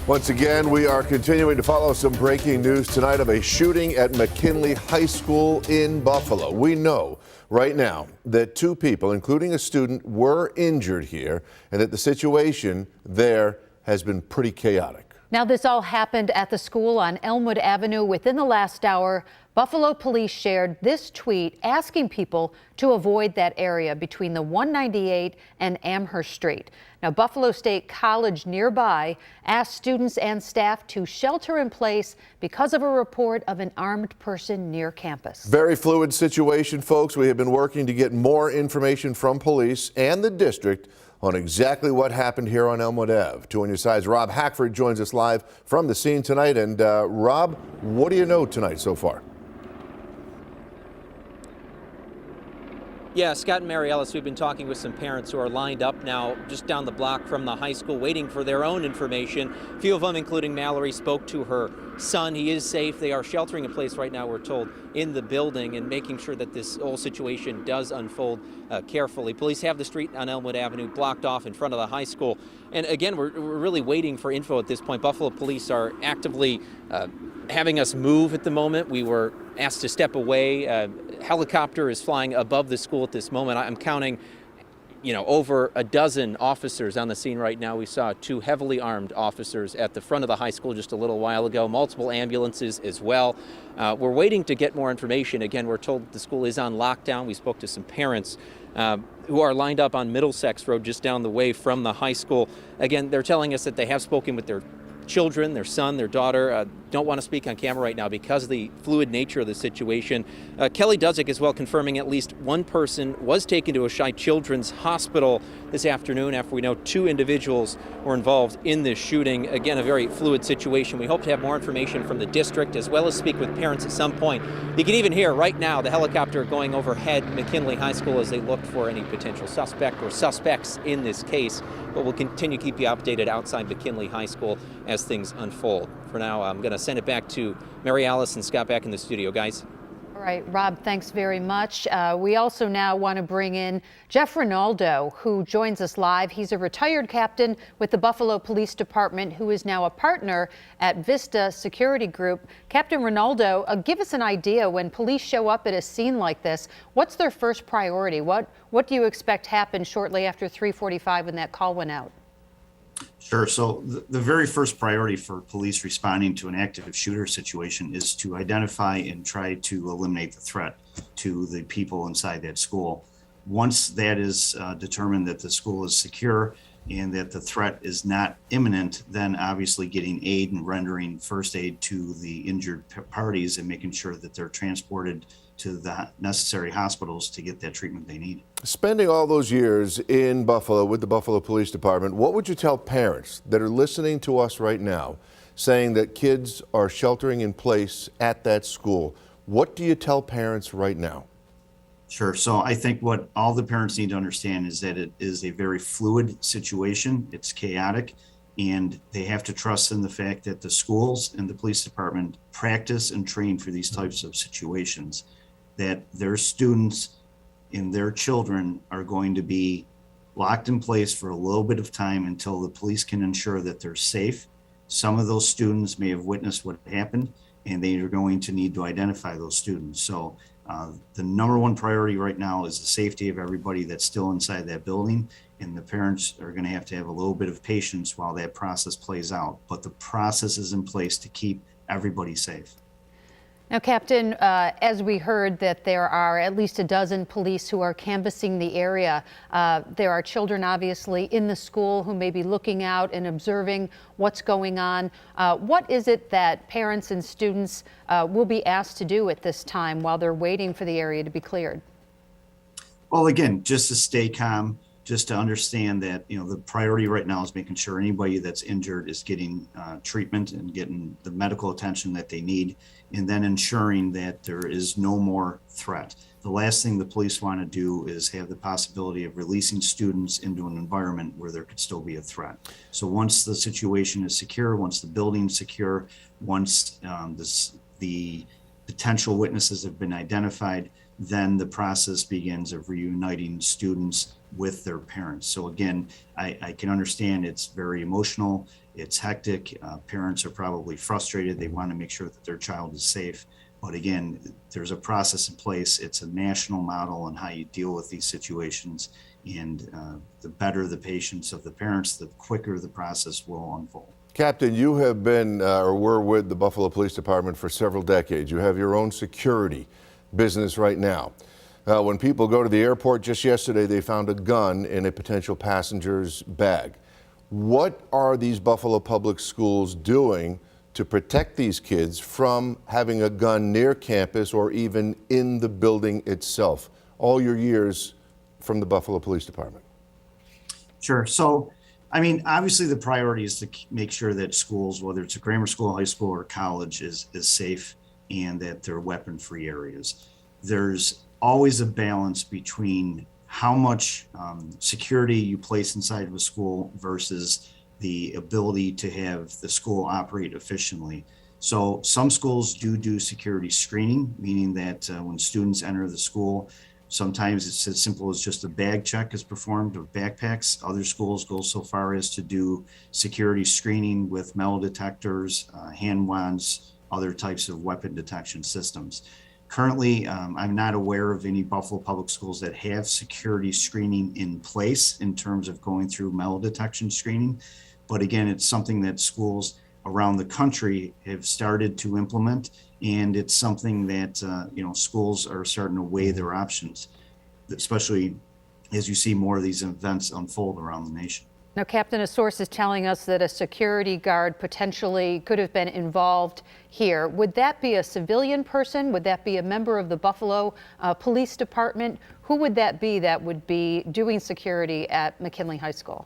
Once again, we are continuing to follow some breaking news tonight of a shooting at McKinley High School in Buffalo. We know right now that 2 people, including a student, were injured here and that the situation there has been pretty chaotic. Now, this all happened at the school on Elmwood Avenue. Within the last hour, Buffalo police shared this tweet asking people to avoid that area between the 198 and Amherst Street. Now, Buffalo State College nearby asked students and staff to shelter in place because of a report of an armed person near campus. Very fluid situation, folks. We have been working to get more information from police and the district on exactly what happened here on Elmwood Ave. 2 on your sides, Rob Hackford joins us live from the scene tonight. And Rob, what do you know tonight so far? Yeah, Scott and Mary Ellis, we've been talking with some parents who are lined up now just down the block from the high school waiting for their own information. A few of them, including Mallory, spoke to her son. He is safe. They are sheltering in place right now, we're told, in the building and making sure that this whole situation does unfold carefully. Police have the street on Elmwood Avenue blocked off in front of the high school. And again, we're really waiting for info at this point. Buffalo police are actively having us move at the moment. We were asked to step away. Helicopter is flying above the school at this moment. I'm counting, over a dozen officers on the scene right now. We saw 2 heavily armed officers at the front of the high school just a little while ago, multiple ambulances as well. We're waiting to get more information. Again, we're told the school is on lockdown. We spoke to some parents who are lined up on Middlesex Road just down the way from the high school. Again, they're telling us that they have spoken with their children, their son, their daughter. Don't want to speak on camera right now because of the fluid nature of the situation. Kelly Dudzik as well confirming at least 1 person was taken to Oishei Children's Hospital this afternoon after we know 2 individuals were involved in this shooting. Again, a very fluid situation. We hope to have more information from the district as well as speak with parents at some point. You can even hear right now the helicopter going overhead McKinley High School as they look for any potential suspect or suspects in this case. But we'll continue to keep you updated outside McKinley High School as things unfold. For now, I'm going to send it back to Mary Alice and Scott back in the studio, guys. All right, Rob, thanks very much. We also now want to bring in Jeff Ronaldo, who joins us live. He's a retired captain with the Buffalo Police Department, who is now a partner at Vista Security Group. Captain Ronaldo, give us an idea when police show up at a scene like this, what's their first priority? What do you expect happened shortly after 3:45 when that call went out? Sure. So the very first priority for police responding to an active shooter situation is to identify and try to eliminate the threat to the people inside that school. Once that is determined that the school is secure and that the threat is not imminent, then obviously getting aid and rendering first aid to the injured parties and making sure that they're transported to the necessary hospitals to get that treatment they need. Spending all those years in Buffalo with the Buffalo Police Department, what would you tell parents that are listening to us right now saying that kids are sheltering in place at that school? What do you tell parents right now? Sure. So I think what all the parents need to understand is that it is a very fluid situation. It's chaotic, and they have to trust in the fact that the schools and the police department practice and train for these types of situations, that their students and their children are going to be locked in place for a little bit of time until the police can ensure that they're safe. Some of those students may have witnessed what happened, and they are going to need to identify those students. So the number 1 priority right now is the safety of everybody that's still inside that building, and the parents are going to have a little bit of patience while that process plays out. But the process is in place to keep everybody safe. Now, Captain, as we heard that there are at least a dozen police who are canvassing the area. There are children, obviously, in the school who may be looking out and observing what's going on. What is it that parents and students will be asked to do at this time while they're waiting for the area to be cleared? Well, again, just to stay calm, just to understand that, the priority right now is making sure anybody that's injured is getting treatment and getting the medical attention that they need, and then ensuring that there is no more threat. The last thing the police want to do is have the possibility of releasing students into an environment where there could still be a threat. So once the situation is secure, once the building's secure, once the potential witnesses have been identified, then the process begins of reuniting students with their parents. So again, I can understand it's very emotional. It's hectic. Parents are probably frustrated. They want to make sure that their child is safe. But again, there's a process in place. It's a national model on how you deal with these situations. And the better the patience of the parents, the quicker the process will unfold. Captain, you have been or were with the Buffalo Police Department for several decades. You have your own security business right now. When people go to the airport, just yesterday they found a gun in a potential passenger's bag. What are these Buffalo Public Schools doing to protect these kids from having a gun near campus or even in the building itself? All your years from the Buffalo Police Department. Sure. So, I mean, obviously the priority is to make sure that schools, whether it's a grammar school, high school, or college, is safe and that they're weapon-free areas. There's always a balance between how much security you place inside of a school versus the ability to have the school operate efficiently. So some schools do security screening, meaning that when students enter the school, sometimes it's as simple as just a bag check is performed of backpacks. Other schools go so far as to do security screening with metal detectors, hand wands, other types of weapon detection systems. Currently, I'm not aware of any Buffalo Public Schools that have security screening in place in terms of going through metal detection screening. But again, it's something that schools around the country have started to implement, and it's something that schools are starting to weigh their options, especially as you see more of these events unfold around the nation. Now, Captain, a source is telling us that a security guard potentially could have been involved here. Would that be a civilian person? Would that be a member of the Buffalo Police Department? Who would that be doing security at McKinley High School?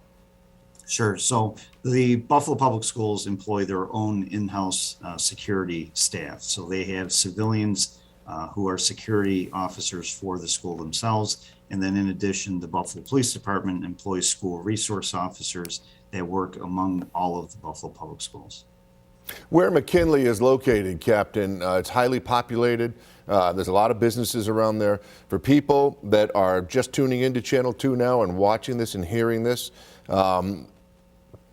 Sure. So the Buffalo Public Schools employ their own in-house security staff. So they have civilians who are security officers for the school themselves. And then in addition, the Buffalo Police Department employs school resource officers that work among all of the Buffalo Public Schools. Where McKinley is located, Captain, it's highly populated. There's a lot of businesses around there. For people that are just tuning into Channel 2 now and watching this and hearing this,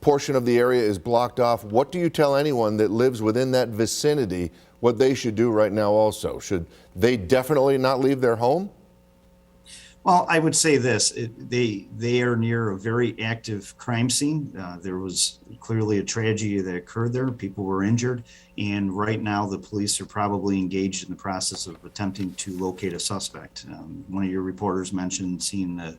portion of the area is blocked off. What do you tell anyone that lives within that vicinity what they should do right now also? Should they definitely not leave their home? Well, I would say this, they are near a very active crime scene. There was clearly a tragedy that occurred there. People were injured. And right now the police are probably engaged in the process of attempting to locate a suspect. One of your reporters mentioned seeing the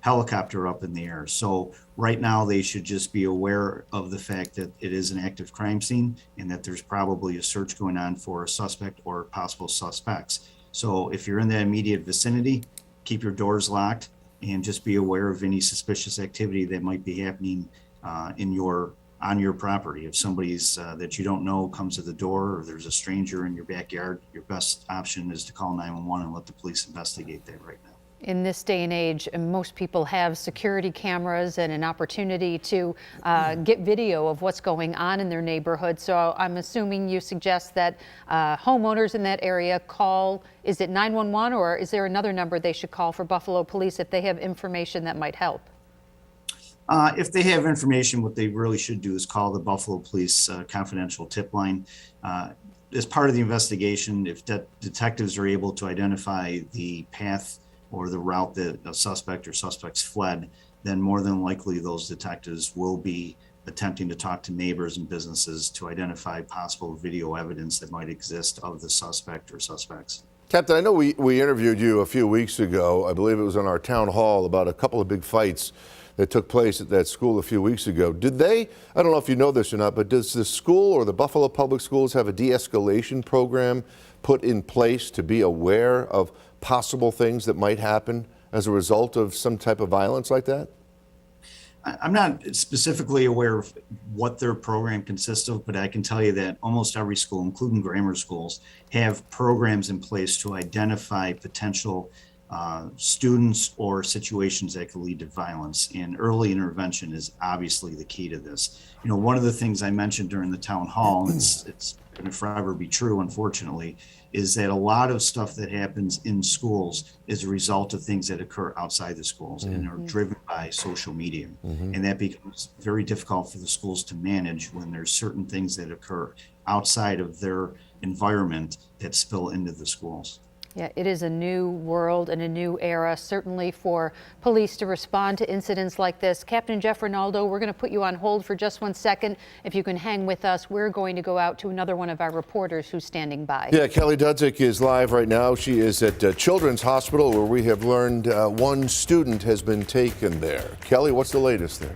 helicopter up in the air. So right now they should just be aware of the fact that it is an active crime scene and that there's probably a search going on for a suspect or possible suspects. So if you're in the immediate vicinity, keep your doors locked and just be aware of any suspicious activity that might be happening on your property. If somebody's that you don't know comes to the door or there's a stranger in your backyard, your best option is to call 911 and let the police investigate that right now. In this day and age, most people have security cameras and an opportunity to get video of what's going on in their neighborhood. So I'm assuming you suggest that homeowners in that area call, is it 911 or is there another number they should call for Buffalo Police if they have information that might help? If they have information, what they really should do is call the Buffalo Police confidential tip line. As part of the investigation, if detectives are able to identify the path or the route that a suspect or suspects fled, then more than likely those detectives will be attempting to talk to neighbors and businesses to identify possible video evidence that might exist of the suspect or suspects. Captain, I know we interviewed you a few weeks ago. I believe it was on our town hall about a couple of big fights that took place at that school a few weeks ago. Did they, I don't know if you know this or not, but does the school or the Buffalo Public Schools have a de-escalation program put in place to be aware of possible things that might happen as a result of some type of violence like that? I'm not specifically aware of what their program consists of, but I can tell you that almost every school, including grammar schools, have programs in place to identify potential students or situations that could lead to violence. And early intervention is obviously the key to this. You know, one of the things I mentioned during the town hall, it's going to forever be true, unfortunately, is that a lot of stuff that happens in schools is a result of things that occur outside the schools and are driven by social media. And that becomes very difficult for the schools to manage when there's certain things that occur outside of their environment that spill into the schools. Yeah, it is a new world and a new era, certainly for police to respond to incidents like this. Captain Jeff Rinaldo, we're going to put you on hold for just 1 second. If you can hang with us, we're going to go out to another one of our reporters who's standing by. Yeah, Kelly Dudzik is live right now. She is at Children's Hospital, where we have learned one student has been taken there. Kelly, what's the latest there?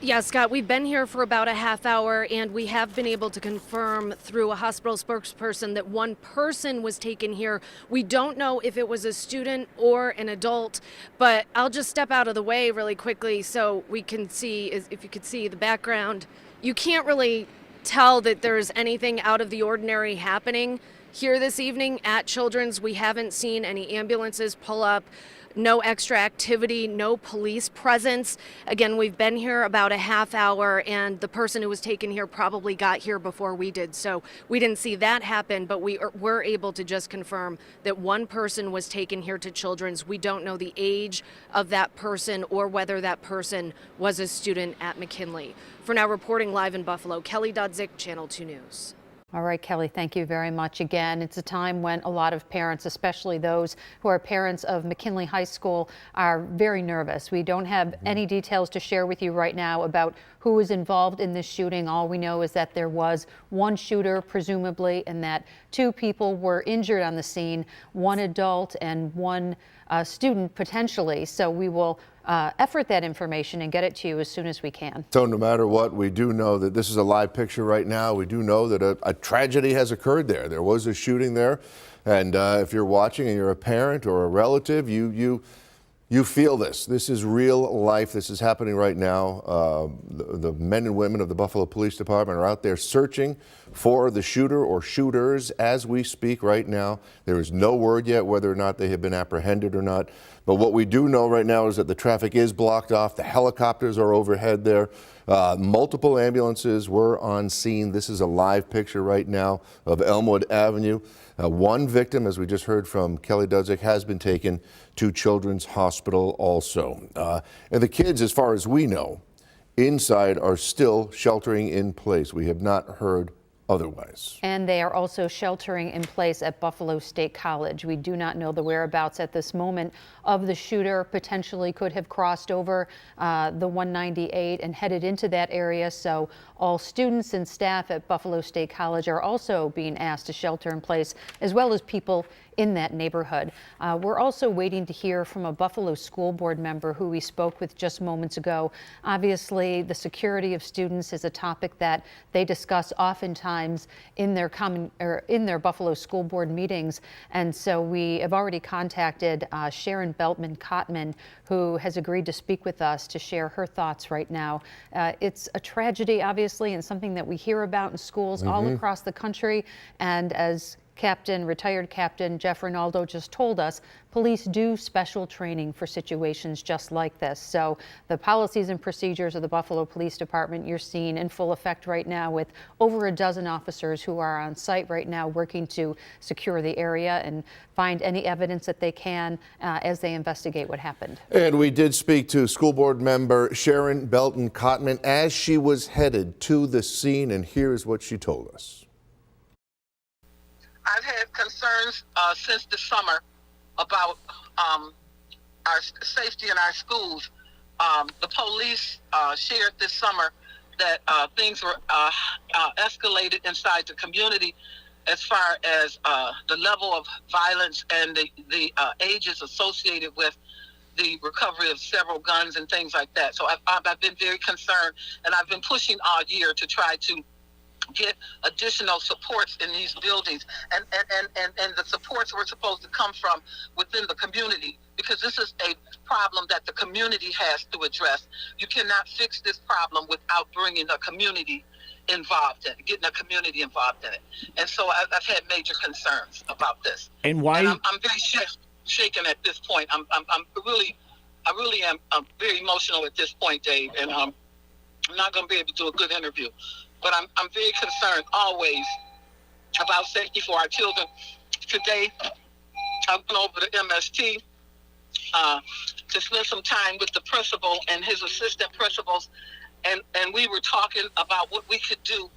Yeah, Scott, we've been here for about a half hour, and we have been able to confirm through a hospital spokesperson that one person was taken here. We don't know if it was a student or an adult, but I'll just step out of the way really quickly so we can see, if you could see the background. You can't really tell that there's anything out of the ordinary happening here this evening at Children's. We haven't seen any ambulances pull up. No extra activity, no police presence. Again, we've been here about a half hour, and the person who was taken here probably got here before we did. So we didn't see that happen, but we were able to just confirm that one person was taken here to Children's. We don't know the age of that person or whether that person was a student at McKinley. For now, reporting live in Buffalo, Kelly Dudzik, Channel 2 News. All right, Kelly, thank you very much again. It's a time when a lot of parents, especially those who are parents of McKinley High School, are very nervous. We don't have any details to share with you right now about who was involved in this shooting. All we know is that there was one shooter, presumably, and that two people were injured on the scene, one adult and one student potentially. So we will effort that information and get it to you as soon as we can. So no matter what, we do know that this is a live picture right now. We do know that a tragedy has occurred there. There was a shooting there. And if you're watching and you're a parent or a relative, you feel this. This is real life. This is happening right now. The men and women of the Buffalo Police Department are out there searching for the shooter or shooters as we speak right now. There is no word yet whether or not they have been apprehended or not. But what we do know right now is that the traffic is blocked off. The helicopters are overhead there. Multiple ambulances were on scene. This is a live picture right now of Elmwood Avenue. One victim, as we just heard from Kelly Dudzik, has been taken to Children's Hospital also. And the kids, as far as we know, inside are still sheltering in place. We have not heard otherwise. And they are also sheltering in place at Buffalo State College. We do not know the whereabouts at this moment of the shooter. Potentially could have crossed over the 198 and headed into that area. So all students and staff at Buffalo State College are also being asked to shelter in place, as well as people in that neighborhood. We're also waiting to hear from a Buffalo School Board member who we spoke with just moments ago. Obviously, the security of students is a topic that they discuss oftentimes in their Buffalo School Board meetings. And so we have already contacted Sharon Beltman-Cotman, who has agreed to speak with us to share her thoughts right now. It's a tragedy, obviously, and something that we hear about in schools all across the country. And as retired Captain Jeff Rinaldo just told us, police do special training for situations just like this. So the policies and procedures of the Buffalo Police Department you're seeing in full effect right now, with over a dozen officers who are on site right now working to secure the area and find any evidence that they can as they investigate what happened. And we did speak to School Board member Sharon Belton-Cotman as she was headed to the scene, and here's what she told us. I've had concerns since the summer about our safety in our schools. The police shared this summer that things were escalated inside the community as far as the level of violence and the ages associated with the recovery of several guns and things like that. So I've been very concerned, and I've been pushing all year to try to get additional supports in these buildings, and the supports were supposed to come from within the community, because this is a problem that the community has to address. You cannot fix this problem without bringing the community involved in it, getting the community involved in it. And so I've had major concerns about this. And why? And I'm very shaken at this point. I really am very emotional at this point, Dave, and I'm not going to be able to do a good interview. But I'm very concerned always about safety for our children. Today, I went over to MST to spend some time with the principal and his assistant principals, and we were talking about what we could do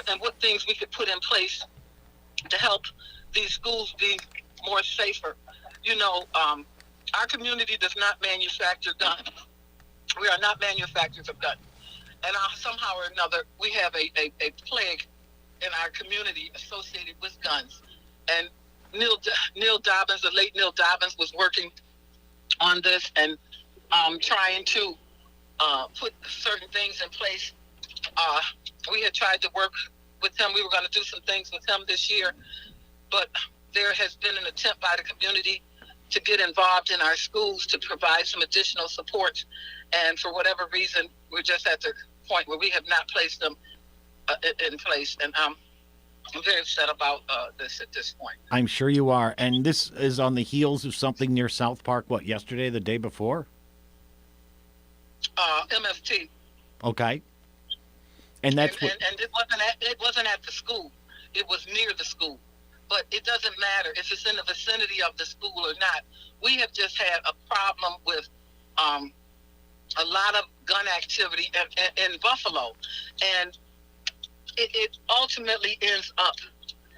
and what things we could put in place to help these schools be more safer. You know, our community does not manufacture guns. We are not manufacturers of guns. And somehow or another, we have a plague in our community associated with guns. And Neil Dobbins, the late Neil Dobbins, was working on this and trying to put certain things in place. We had tried to work with him. We were going to do some things with him this year, but there has been an attempt by the community to get involved in our schools to provide some additional support. And for whatever reason, we're just at the point where we have not placed them in place. And I'm very upset about this at this point. I'm sure you are. And this is on the heels of something near South Park, what, yesterday, the day before? MST. Okay. And that's and it wasn't at the school. It was near the school. But it doesn't matter if it's in the vicinity of the school or not. We have just had a problem with a lot of gun activity in Buffalo. And it ultimately ends up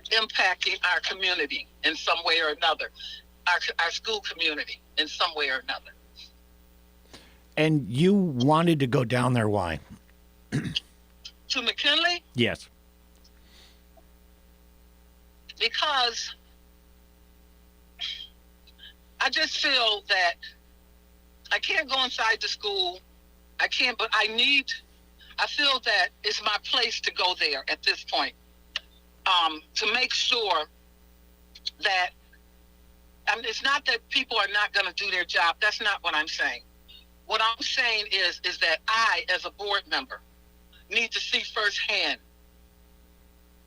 impacting our community in some way or another, our school community in some way or another. And you wanted to go down there, why? To McKinley? Yes. Because I just feel that I can't go inside the school. I can't, but I feel that it's my place to go there at this point, to make sure that, it's not that people are not going to do their job. That's not what I'm saying. What I'm saying is that I, as a board member, need to see firsthand,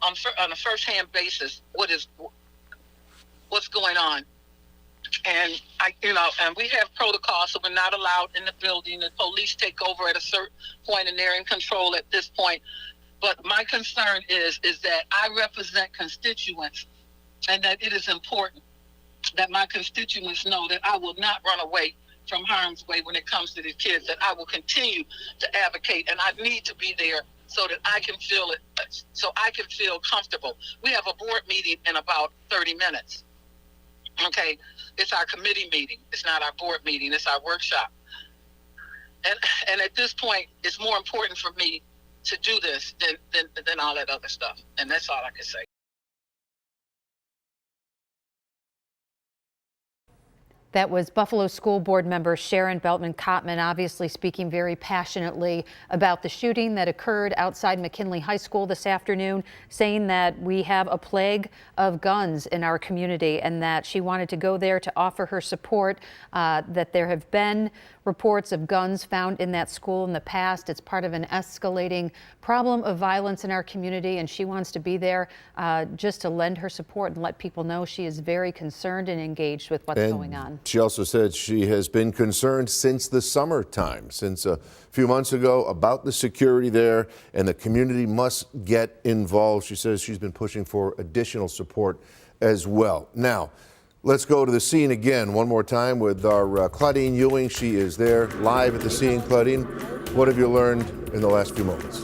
on a first-hand basis, what's going on. And and we have protocols, so we're not allowed in the building. The police take over at a certain point, and they're in control at this point. But my concern is that I represent constituents, and that it is important that my constituents know that I will not run away from harm's way when it comes to these kids, that I will continue to advocate, and I need to be there so that I can feel it, so I can feel comfortable. We have a board meeting in about 30 minutes. Okay, it's our committee meeting. It's not our board meeting. It's our workshop. And at this point, it's more important for me to do this than all that other stuff. And that's all I can say. That was Buffalo School Board member Sharon Beltman-Kottman, obviously speaking very passionately about the shooting that occurred outside McKinley High School this afternoon, saying that we have a plague of guns in our community and that she wanted to go there to offer her support, that there have been reports of guns found in that school in the past. It's part of an escalating problem of violence in our community, and she wants to be there just to lend her support and let people know she is very concerned and engaged with what's going on. She also said she has been concerned since the summertime, since a few months ago, about the security there, and the community must get involved. She says she's been pushing for additional support as well. Now, let's go to the scene again one more time with our Claudine Ewing. She is there live at the scene. Claudine, what have you learned in the last few moments?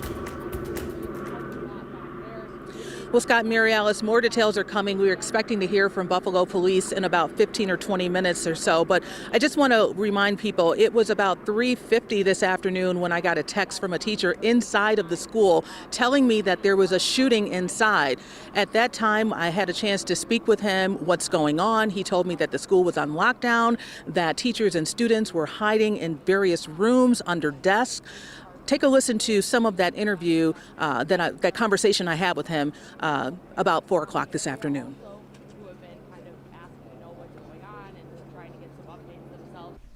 Well, Scott, Mary Alice, more details are coming. We were expecting to hear from Buffalo Police in about 15 or 20 minutes or so. But I just want to remind people, it was about 3:50 this afternoon when I got a text from a teacher inside of the school telling me that there was a shooting inside. At that time, I had a chance to speak with him. What's going on? He told me that the school was on lockdown, that teachers and students were hiding in various rooms under desks. Take a listen to some of that interview, that conversation I had with him about 4 o'clock this afternoon.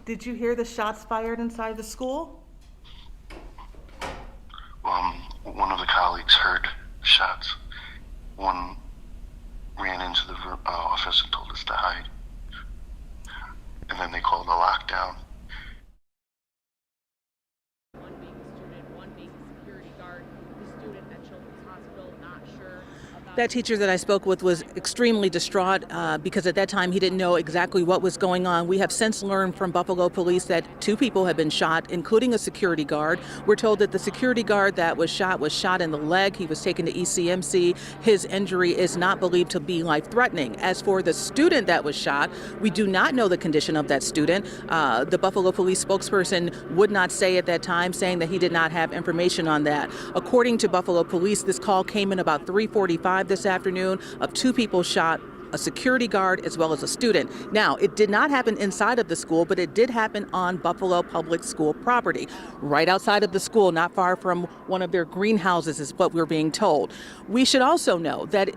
Did you hear the shots fired inside the school? One of the colleagues colleagues heard shots. One ran into the office and told us to hide. And then they called a lockdown. One being a student, one being a security guard, the student at Children's Hospital, not sure about... That teacher that I spoke with was extremely distraught because at that time he didn't know exactly what was going on. We have since learned from Buffalo Police that 2 people have been shot, including a security guard. We're told that the security guard that was shot in the leg. He was taken to ECMC. His injury is not believed to be life-threatening. As for the student that was shot, we do not know the condition of that student. The Buffalo Police spokesperson would not say at that time, saying that he did not have information on that. According to Buffalo Police, this call came in about 3:45 this afternoon of 2 people shot, a security guard as well as a student. Now, it did not happen inside of the school, but it did happen on Buffalo Public School property, right outside of the school, not far from one of their greenhouses is what we're being told. We should also know that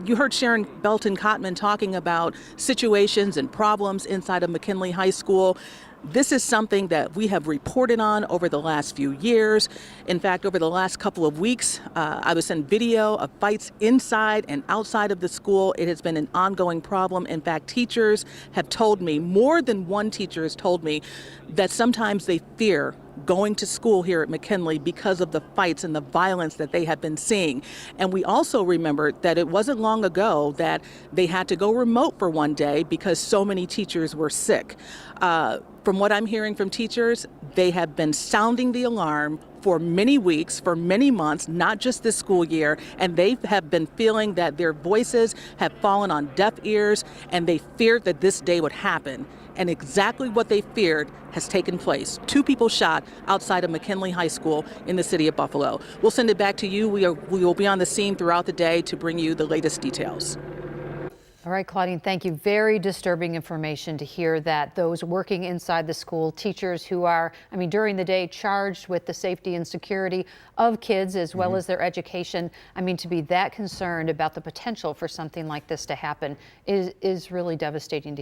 you heard Sharon Belton-Cotman talking about situations and problems inside of McKinley High School. This is something that we have reported on over the last few years. In fact, over the last couple of weeks, I was sent video of fights inside and outside of the school. It has been an ongoing problem. In fact, teachers have told me, more than one teacher has told me, that sometimes they fear going to school here at McKinley because of the fights and the violence that they have been seeing. And we also remembered that it wasn't long ago that they had to go remote for one day because so many teachers were sick. From what I'm hearing from teachers, they have been sounding the alarm for many weeks, for many months, not just this school year, and they have been feeling that their voices have fallen on deaf ears, and they feared that this day would happen. And exactly what they feared has taken place. 2 people shot outside of McKinley High School in the city of Buffalo. We'll send it back to you. We will be on the scene throughout the day to bring you the latest details. All right, Claudine, thank you. Very disturbing information to hear that those working inside the school, teachers who are, during the day charged with the safety and security of kids as well as their education, to be that concerned about the potential for something like this to happen is really devastating to hear.